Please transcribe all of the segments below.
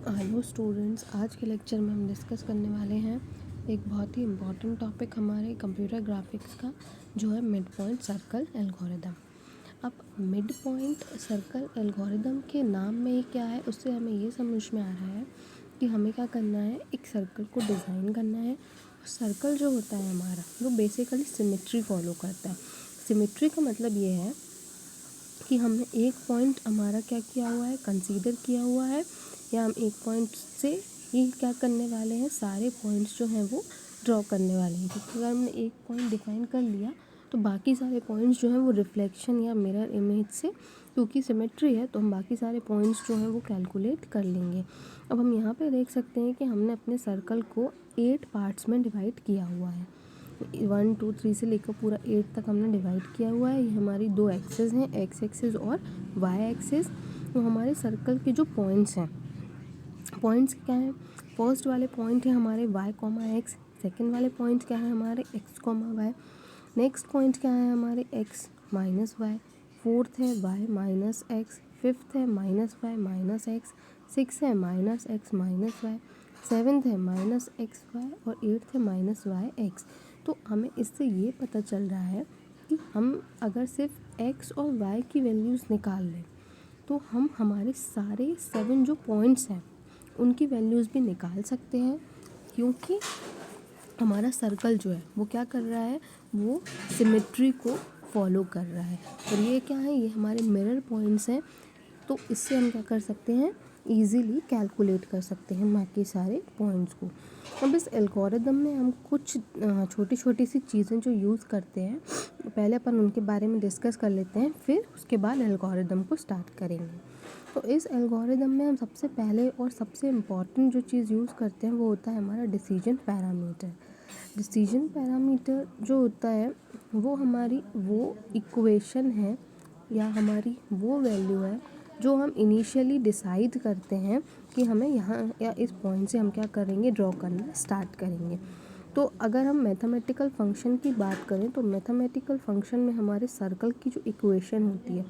Hello students, आज के lecture में हम डिस्कस करने वाले हैं एक बहुत ही इम्पॉर्टेंट टॉपिक हमारे कंप्यूटर ग्राफिक्स का, जो है मिड पॉइंट सर्कल एल्गोरिदम। अब मिड पॉइंट सर्कल एल्गोरिदम के नाम में ही क्या है, उससे हमें ये समझ में आ रहा है कि हमें क्या करना है, एक सर्कल को डिज़ाइन करना है। सर्कल जो होता है हमारा, वो बेसिकली सिमेट्री फॉलो करता है। सिमेट्री का मतलब ये है कि हमने एक पॉइंट हमारा क्या किया हुआ है, कंसीडर किया हुआ है, या हम एक पॉइंट से ही क्या करने वाले हैं, सारे पॉइंट्स जो हैं वो ड्रॉ करने वाले हैं। क्योंकि अगर हमने एक पॉइंट डिफाइन कर लिया तो बाकी सारे पॉइंट्स जो हैं वो रिफ्लेक्शन या मिरर इमेज से, क्योंकि सिमेट्री है तो हम बाकी सारे पॉइंट्स जो हैं वो कैलकुलेट कर लेंगे। अब हम यहाँ पे देख सकते हैं कि हमने अपने सर्कल को 8 पार्ट्स में डिवाइड किया हुआ है। 1 2 3 से लेकर पूरा 8 तक हमने डिवाइड किया हुआ है। ये हमारी दो एक्सेस हैं, एक्स एक्सेस और वाई एक्सेस। तो हमारे सर्कल के जो पॉइंट्स हैं, पॉइंट्स क्या हैं, फर्स्ट वाले पॉइंट है हमारे y, x। सेकेंड वाले पॉइंट क्या है हमारे x, y। नेक्स्ट पॉइंट क्या है हमारे x माइनस वाई। फोर्थ है y माइनस एक्स। फिफ्थ है minus y minus x. Six है minus x minus y. Seventh है माइनस एक्स वाई। और एट्थ है माइनस वाई एक्स। तो हमें इससे ये पता चल रहा है कि हम अगर सिर्फ x और y की वैल्यूज़ निकाल लें तो हम हमारे सारे 7 जो पॉइंट्स हैं उनकी वैल्यूज़ भी निकाल सकते हैं, क्योंकि हमारा सर्कल जो है वो क्या कर रहा है, वो सिमेट्री को फॉलो कर रहा है। और ये क्या है, ये हमारे मिरर पॉइंट्स हैं। तो इससे हम क्या कर सकते हैं, इजीली कैलकुलेट कर सकते हैं बाकी सारे पॉइंट्स को। अब इस एल्गोरिदम में हम कुछ छोटी छोटी सी चीज़ें जो यूज़ करते हैं, पहले अपन उनके बारे में डिस्कस कर लेते हैं, फिर उसके बाद एल्गोरिदम को स्टार्ट करेंगे। तो इस एल्गोरिदम में हम सबसे पहले और सबसे इम्पॉर्टेंट जो चीज़ यूज़ करते हैं वो होता है हमारा डिसीजन पैरामीटर। डिसीजन पैरामीटर जो होता है वो हमारी वो इक्वेशन है या हमारी वो वैल्यू है जो हम इनिशियली डिसाइड करते हैं कि हमें यहाँ या इस पॉइंट से हम क्या करेंगे, ड्रॉ करना स्टार्ट करेंगे। तो अगर हम मैथमेटिकल फंक्शन की बात करें तो मैथमेटिकल फंक्शन में हमारे सर्कल की जो इक्वेशन होती है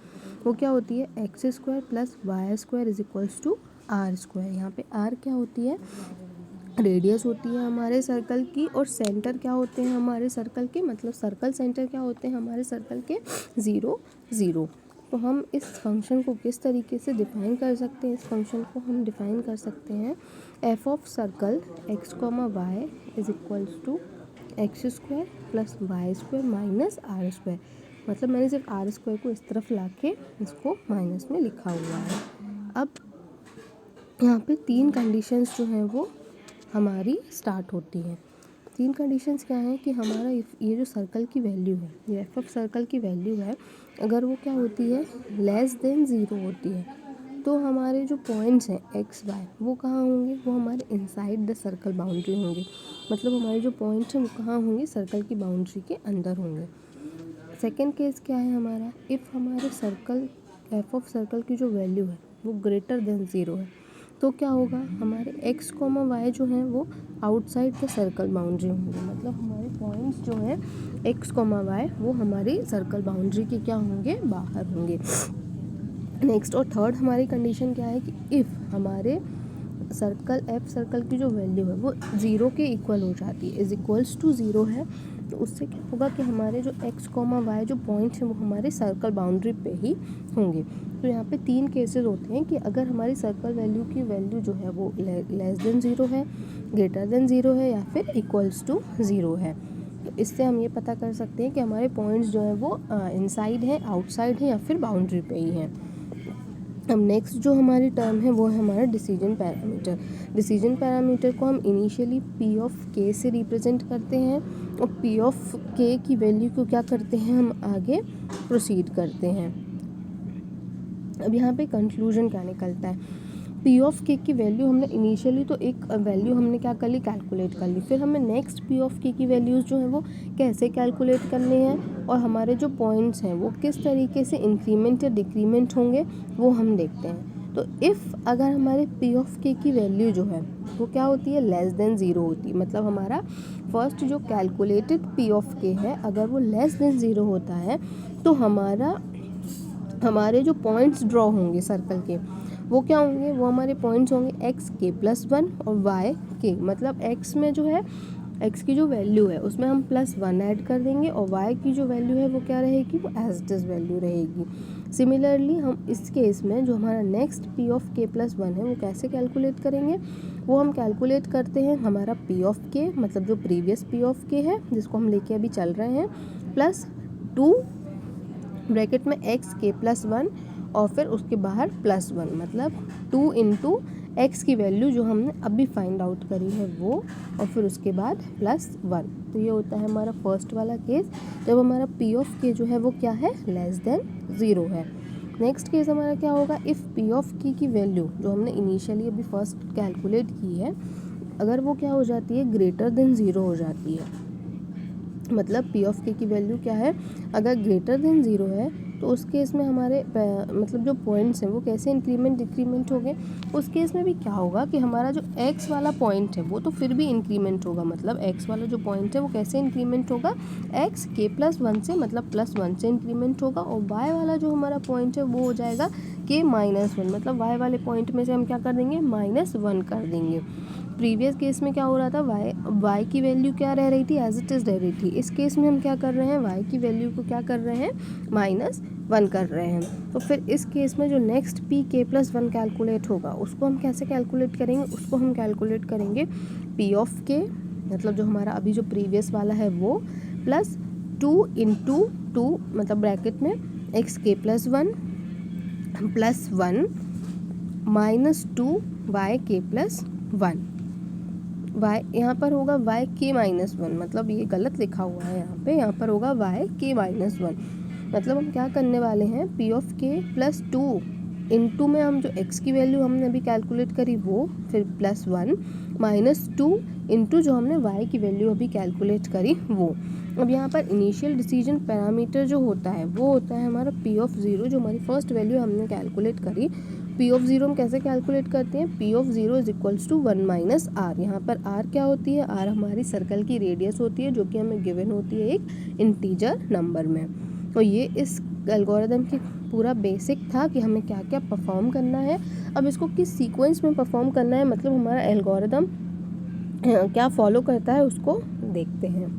वो क्या होती है, X square plus Y square is equals to R square. यहाँ पे आर क्या होती है, रेडियस होती है हमारे सर्कल की, और सेंटर क्या होते हैं हमारे सर्कल के, मतलब सर्कल सेंटर क्या होते हैं हमारे सर्कल के, 0 0। तो हम इस फंक्शन को किस तरीके से डिफाइन कर सकते हैं, इस फंक्शन को हम डिफाइन कर सकते हैं F of circle X comma Y is equals to X square plus Y square minus R square. मतलब मैंने सिर्फ आर स्क्वायर को इस तरफ ला के इसको माइनस में लिखा हुआ है। अब यहाँ पे 3 कंडीशंस जो हैं वो हमारी स्टार्ट होती हैं। 3 कंडीशंस क्या हैं कि हमारा ये जो सर्कल की वैल्यू है, ये एफ ऑफ सर्कल की वैल्यू है, अगर वो क्या होती है, लेस देन 0 होती है, तो हमारे जो पॉइंट्स हैं एक्स वाई वो कहाँ होंगे, वो हमारे इनसाइड द सर्कल बाउंड्री होंगे। मतलब हमारे जो पॉइंट्स हैं वो कहाँ होंगे, सर्कल की बाउंड्री के अंदर होंगे। सेकेंड केस क्या है हमारा, इफ़ हमारे सर्कल एफ ऑफ सर्कल की जो वैल्यू है वो ग्रेटर देन 0 है, तो क्या होगा, हमारे एक्स कोमा वाई जो हैं वो आउटसाइड द सर्कल बाउंड्री होंगे। मतलब हमारे पॉइंट्स जो हैं एक्स कोमा वाई वो हमारी सर्कल बाउंड्री के क्या होंगे, बाहर होंगे। नेक्स्ट और थर्ड हमारी कंडीशन क्या है कि इफ़ हमारे सर्कल एफ सर्कल की जो वैल्यू है वो 0 के इक्वल हो जाती है, इज इक्वल्स टू 0 है, तो उससे क्या होगा कि हमारे जो एक्स कॉमा वाई जो पॉइंट्स हैं वो हमारे सर्कल बाउंड्री पे ही होंगे। तो यहाँ पे 3 केसेस होते हैं कि अगर हमारी सर्कल वैल्यू की वैल्यू जो है वो लेस देन 0 है, ग्रेटर देन 0 है, या फिर इक्वल्स टू 0 है। तो इससे हम ये पता कर सकते हैं कि हमारे पॉइंट्स जो हैं वो इनसाइड हैं, आउटसाइड हैं, या फिर बाउंड्री पे ही हैं। अब नेक्स्ट जो हमारी टर्म है वो है हमारा डिसीजन पैरामीटर। डिसीजन पैरामीटर को हम इनिशियली पी ऑफ के से रिप्रेजेंट करते हैं, और पी ऑफ के की वैल्यू को क्या करते हैं, हम आगे प्रोसीड करते हैं। अब यहाँ पे कंक्लूजन क्या निकलता है, पी ऑफ के की वैल्यू हमने इनिशियली तो एक वैल्यू हमने क्या कर ली, कैलकुलेट कर ली, फिर हमें नेक्स्ट पी ऑफ के की वैल्यूज़ जो है वो कैसे कैलकुलेट करने हैं, और हमारे जो पॉइंट्स हैं वो किस तरीके से इंक्रीमेंट या डिक्रीमेंट होंगे वो हम देखते हैं। तो इफ़ अगर हमारे पी ऑफ के की वैल्यू जो है वो क्या होती है, लेस देन 0 होती है, मतलब हमारा फर्स्ट जो कैलकुलेटेड पी ऑफ के है अगर वो लेस देन 0 होता है, तो हमारे जो पॉइंट्स ड्रॉ होंगे सर्कल के वो क्या होंगे, वो हमारे पॉइंट्स होंगे एक्स के प्लस 1 और वाई के, मतलब एक्स में जो है एक्स की जो वैल्यू है उसमें हम प्लस 1 ऐड कर देंगे और वाई की जो वैल्यू है वो क्या रहेगी, वो एज इट इज़ वैल्यू रहेगी। सिमिलरली हम इस केस में जो हमारा नेक्स्ट पी ऑफ के प्लस 1 है वो कैसे कैलकुलेट करेंगे, वो हम कैलकुलेट करते हैं हमारा पी ऑफ के, मतलब जो प्रीवियस पी ऑफ के है जिसको हम लेके अभी चल रहे हैं, प्लस 2 ब्रैकेट में एक्स के प्लस 1 और फिर उसके बाहर प्लस 1, मतलब 2 इंटू एक्स की वैल्यू जो हमने अभी फाइंड आउट करी है वो, और फिर उसके बाद प्लस 1। तो ये होता है हमारा फर्स्ट वाला केस जब हमारा पी ऑफ के जो है वो क्या है, लेस देन 0 है। नेक्स्ट केस हमारा क्या होगा, इफ़ पी ऑफ की वैल्यू जो हमने इनिशियली अभी फर्स्ट कैलकुलेट की है, अगर वो क्या हो जाती है, ग्रेटर देन 0 हो जाती है, मतलब पी ऑफ के की वैल्यू क्या है, अगर ग्रेटर देन 0 है तो उस केस में हमारे मतलब जो पॉइंट्स हैं वो कैसे इंक्रीमेंट डिक्रीमेंट हो गए। उस केस में भी क्या होगा कि हमारा जो एक्स वाला पॉइंट है वो तो फिर भी इंक्रीमेंट होगा, मतलब एक्स वाला जो पॉइंट है वो कैसे इंक्रीमेंट होगा, एक्स के प्लस 1 से, मतलब प्लस 1 से इंक्रीमेंट होगा, और वाई वाला जो हमारा पॉइंट है वो हो जाएगा के माइनस 1, मतलब वाई वाले पॉइंट में से हम क्या कर देंगे, -1 कर देंगे। प्रीवियस केस में क्या हो रहा था, वाई की वैल्यू क्या रह रही थी, एज इट इज़ रह रही थी। इस केस में हम क्या कर रहे हैं, वाई की वैल्यू को क्या कर रहे हैं, -1 कर रहे हैं। तो फिर इस केस में जो नेक्स्ट पी के प्लस 1 कैलकुलेट होगा उसको हम कैसे कैलकुलेट करेंगे, उसको हम कैलकुलेट करेंगे पी ऑफ के, मतलब जो हमारा अभी जो प्रीवियस वाला है वो, प्लस 2 इंटू 2, मतलब ब्रैकेट में एक्स के प्लस 1 प्लस 1 -2 वाई के प्लस 1। वाई यहाँ पर होगा वाई के -1, मतलब ये गलत लिखा हुआ है यहाँ पर होगा वाई के -1। मतलब हम क्या करने वाले हैं, पी ऑफ के प्लस 2 इंटू में हम जो एक्स की वैल्यू हमने अभी कैलकुलेट करी वो, फिर प्लस 1 -2 इंटू जो हमने वाई की वैल्यू अभी कैलकुलेट करी वो। अब यहाँ पर इनिशियल डिसीजन पैरामीटर जो होता है वो होता है हमारा पी ऑफ 0, जो हमारी फर्स्ट वैल्यू हमने कैलकुलेट करी। पी ऑफ 0 हम कैसे कैलकुलेट करते हैं, P of 0 is equals to 1 minus R. यहाँ पर आर क्या होती है, आर हमारी सर्कल की रेडियस होती है जो कि हमें गिवन होती है एक इंटीजर नंबर में। और ये इस एल्गोरिथम की पूरा बेसिक था कि हमें क्या क्या परफॉर्म करना है। अब इसको किस सीक्वेंस में परफॉर्म करना है, मतलब हमारा एल्गोरिथम क्या फॉलो करता है उसको देखते हैं।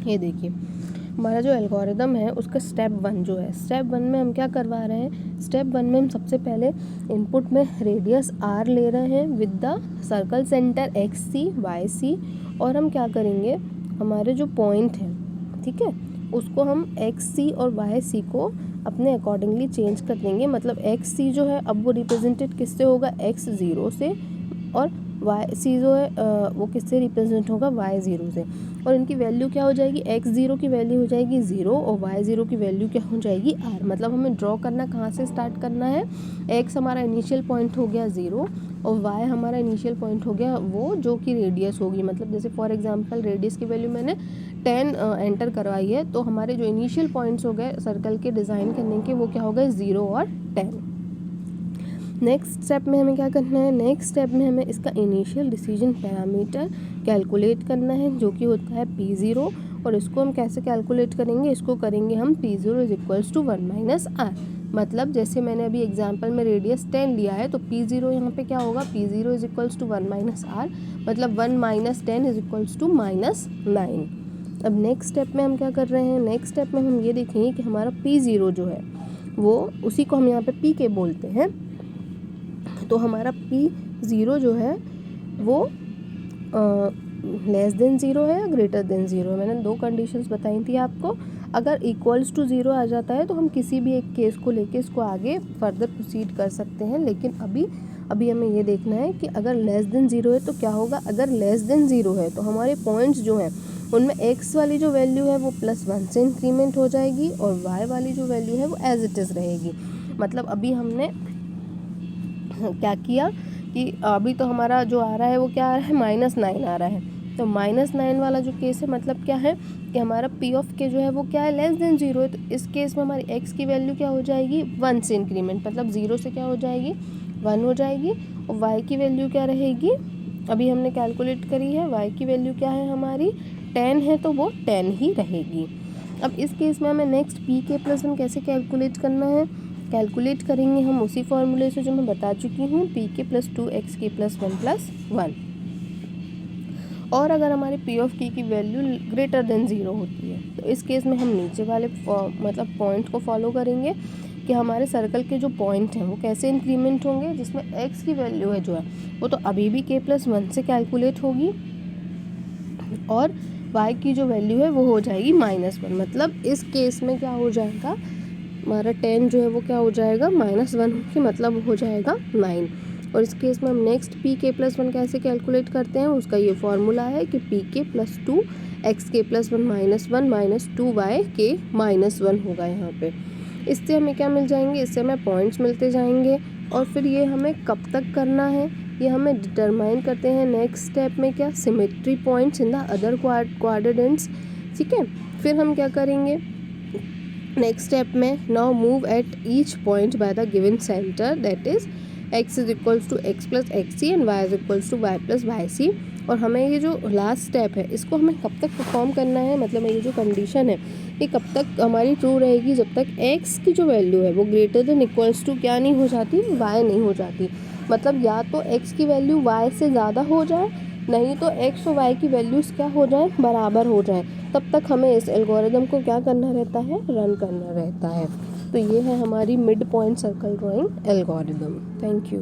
ये देखिए हमारा जो एल्गोरिथम है उसका स्टेप 1 जो है, स्टेप 1 में हम क्या करवा रहे हैं, स्टेप 1 में हम सबसे पहले इनपुट में रेडियस आर ले रहे हैं with the circle centre X C Y सी, और हम क्या करेंगे, हमारे जो पॉइंट है, ठीक है, उसको हम एक्स सी और वाई सी को अपने अकॉर्डिंगली चेंज कर देंगे। मतलब एक्स सी जो है अब वो रिप्रेजेंटेड किससे होगा, x0 से, और वाई सी जो है वो किससे रिप्रेजेंट होगा, y0 से। और इनकी वैल्यू क्या हो जाएगी, x0 की वैल्यू हो जाएगी 0 और y0 की वैल्यू क्या हो जाएगी r। मतलब हमें ड्रॉ करना कहाँ से स्टार्ट करना है, x हमारा इनिशियल पॉइंट हो गया 0 और y हमारा इनिशियल पॉइंट हो गया वो जो कि रेडियस होगी। मतलब जैसे फॉर एग्जांपल रेडियस की वैल्यू मैंने 10 एंटर करवाई है, तो हमारे जो इनिशियल पॉइंट्स हो गए सर्कल के डिज़ाइन करने के वो क्या हो गए, 0 और 10। नेक्स्ट स्टेप में हमें क्या करना है, नेक्स्ट स्टेप में हमें इसका इनिशियल डिसीजन पैरामीटर कैलकुलेट करना है जो कि होता है P0, और इसको हम कैसे कैलकुलेट करेंगे, इसको करेंगे हम P0 is equals to 1 minus R. मतलब जैसे मैंने अभी एग्जांपल में रेडियस 10 लिया है तो P0 यहाँ पे क्या होगा, P0 is equals to 1 minus R, मतलब 1 माइनस 10 इज इक्वल्स टू -9। अब नेक्स्ट स्टेप में हम क्या कर रहे हैं, नेक्स्ट स्टेप में हम ये देखेंगे कि हमारा P0 जो है वो, उसी को हम यहाँ पे पी के बोलते हैं, तो हमारा P0 जो है वो लेस देन 0 है या ग्रेटर देन 0 है। मैंने 2 कंडीशंस बताई थी आपको। अगर इक्वल्स टू 0 आ जाता है तो हम किसी भी एक केस को लेके इसको आगे फर्दर प्रोसीड कर सकते हैं, लेकिन अभी हमें ये देखना है कि अगर लेस देन 0 है तो क्या होगा। अगर लेस देन 0 है तो हमारे पॉइंट्स जो हैं उनमें x वाली जो वैल्यू है वो +1 से इंक्रीमेंट हो जाएगी और y वाली जो वैल्यू है वो एज इट इज़ रहेगी। मतलब अभी हमने क्या किया कि अभी तो हमारा जो आ रहा है वो क्या आ रहा है, -9 आ रहा है। तो -9 वाला जो केस है मतलब क्या है कि हमारा P ऑफ के जो है वो क्या है, लेस देन 0 है। तो इस केस में हमारी x की वैल्यू क्या हो जाएगी, 1 से इंक्रीमेंट, मतलब 0 से क्या हो जाएगी, 1 हो जाएगी। और y की वैल्यू क्या रहेगी, अभी हमने कैलकुलेट करी है, y की वैल्यू क्या है हमारी 10 है, तो वो 10 ही रहेगी। अब इस केस में हमें नेक्स्ट P के +1 कैसे कैलकुलेट करना है, कैलकुलेट करेंगे हम उसी फॉर्मूले से जो मैं बता चुकी हूँ, पी के प्लस 2x प्लस 1 प्लस 1। और अगर हमारे पी ऑफ की वैल्यू ग्रेटर देन 0 होती है तो इस केस में हम नीचे वाले मतलब पॉइंट को फॉलो करेंगे कि हमारे सर्कल के जो पॉइंट हैं वो कैसे इंक्रीमेंट होंगे, जिसमें x की वैल्यू है जो है वो तो अभी भी k प्लस 1 से कैलकुलेट होगी और y की जो वैल्यू है वो हो जाएगी -1। मतलब इस केस में क्या हो जाएगा, हमारा 10 जो है वो क्या हो जाएगा -1 की मतलब हो जाएगा 9। और इस केस में हम नेक्स्ट पी के प्लस 1 कैसे कैलकुलेट करते हैं, उसका ये फॉर्मूला है कि पी के प्लस 2 एक्स के प्लस 1 -1 माइनस 2 वाई के -1 होगा यहाँ पे। इससे हमें क्या मिल जाएंगे, इससे हमें पॉइंट्स मिलते जाएंगे। और फिर ये हमें कब तक करना है, ये हमें डिटरमाइन करते हैं नेक्स्ट स्टेप में, क्या, symmetry points in the other quadrants. ठीक है, फिर हम क्या करेंगे नेक्स्ट स्टेप में, now move at each point by the given centre, that is x is equals to x plus x c and y is equals to y plus y सी। और हमें ये जो लास्ट स्टेप है इसको हमें कब तक परफॉर्म करना है, मतलब ये जो कंडीशन है ये कब तक हमारी ट्रू रहेगी, जब तक x की जो वैल्यू है वो ग्रेटर देन इक्वल्स टू क्या नहीं हो जाती, y नहीं हो जाती। मतलब या तो x की वैल्यू y से ज़्यादा हो जाए, नहीं तो x और y की वैल्यूज़ क्या हो जाए, बराबर हो जाए। तब तक हमें इस एल्गोरिदम को क्या करना रहता है, रन करना रहता है। तो ये है हमारी mid point circle drawing algorithm. Thank you.